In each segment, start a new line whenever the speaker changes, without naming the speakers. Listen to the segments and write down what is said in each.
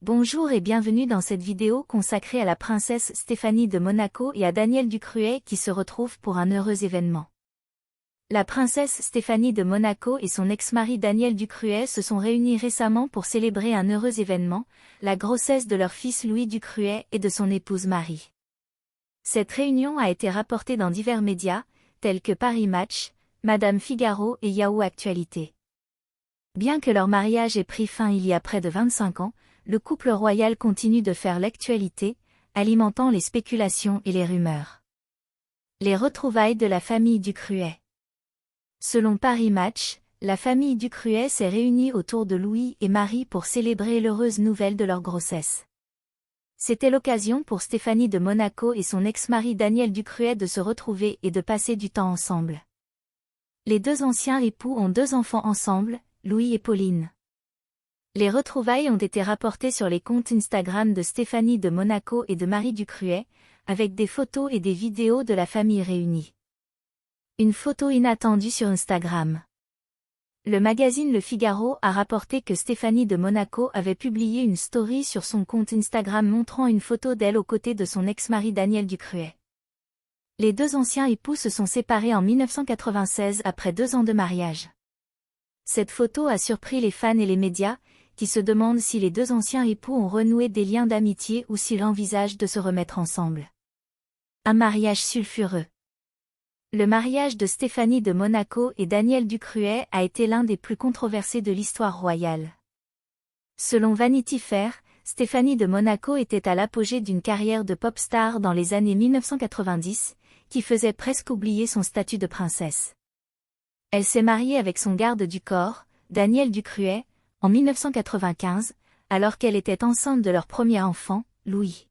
Bonjour et bienvenue dans cette vidéo consacrée à la princesse Stéphanie de Monaco et à Daniel Ducruet qui se retrouvent pour un heureux événement. La princesse Stéphanie de Monaco et son ex-mari Daniel Ducruet se sont réunis récemment pour célébrer un heureux événement, la grossesse de leur fils Louis Ducruet et de son épouse Marie. Cette réunion a été rapportée dans divers médias, tels que Paris Match, Madame Figaro et Yahoo Actualité. Bien que leur mariage ait pris fin il y a près de 25 ans, le couple royal continue de faire l'actualité, alimentant les spéculations et les rumeurs. Les retrouvailles de la famille Ducruet. Selon Paris Match, la famille Ducruet s'est réunie autour de Louis et Marie pour célébrer l'heureuse nouvelle de leur grossesse. C'était l'occasion pour Stéphanie de Monaco et son ex-mari Daniel Ducruet de se retrouver et de passer du temps ensemble. Les deux anciens époux ont 2 enfants ensemble, Louis et Pauline. Les retrouvailles ont été rapportées sur les comptes Instagram de Stéphanie de Monaco et de Marie Ducruet, avec des photos et des vidéos de la famille réunie. Une photo inattendue sur Instagram. Le magazine Le Figaro a rapporté que Stéphanie de Monaco avait publié une story sur son compte Instagram montrant une photo d'elle aux côtés de son ex-mari Daniel Ducruet. Les 2 anciens époux se sont séparés en 1996 après 2 ans de mariage. Cette photo a surpris les fans et les médias, qui se demandent si les 2 anciens époux ont renoué des liens d'amitié ou s'ils envisagent de se remettre ensemble. Un mariage sulfureux. Le mariage de Stéphanie de Monaco et Daniel Ducruet a été l'un des plus controversés de l'histoire royale. Selon Vanity Fair, Stéphanie de Monaco était à l'apogée d'une carrière de pop star dans les années 1990, qui faisait presque oublier son statut de princesse. Elle s'est mariée avec son garde du corps, Daniel Ducruet, en 1995, alors qu'elle était enceinte de leur premier enfant, Louis.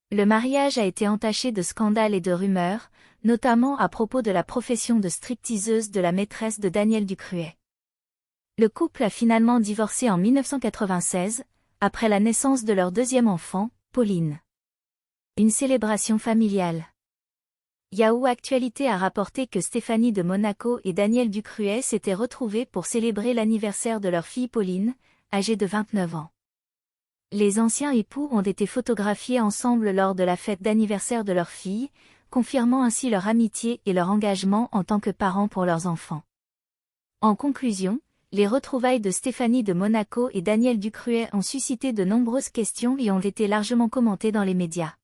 Le mariage a été entaché de scandales et de rumeurs, notamment à propos de la profession de stripteaseuse de la maîtresse de Daniel Ducruet. Le couple a finalement divorcé en 1996, après la naissance de leur 2e enfant, Pauline. Une célébration familiale. Yahoo Actualité a rapporté que Stéphanie de Monaco et Daniel Ducruet s'étaient retrouvés pour célébrer l'anniversaire de leur fille Pauline, âgée de 29 ans. Les anciens époux ont été photographiés ensemble lors de la fête d'anniversaire de leur fille, confirmant ainsi leur amitié et leur engagement en tant que parents pour leurs enfants. En conclusion, les retrouvailles de Stéphanie de Monaco et Daniel Ducruet ont suscité de nombreuses questions et ont été largement commentées dans les médias.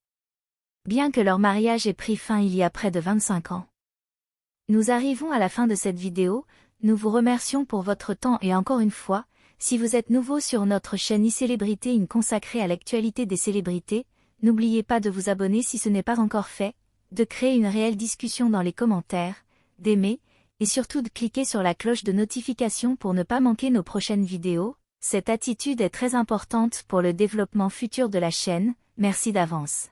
Bien que leur mariage ait pris fin il y a près de 25 ans. Nous arrivons à la fin de cette vidéo, nous vous remercions pour votre temps et encore une fois, si vous êtes nouveau sur notre chaîne iCélébrité consacrée à l'actualité des célébrités, n'oubliez pas de vous abonner si ce n'est pas encore fait, de créer une réelle discussion dans les commentaires, d'aimer, et surtout de cliquer sur la cloche de notification pour ne pas manquer nos prochaines vidéos. Cette attitude est très importante pour le développement futur de la chaîne, merci d'avance.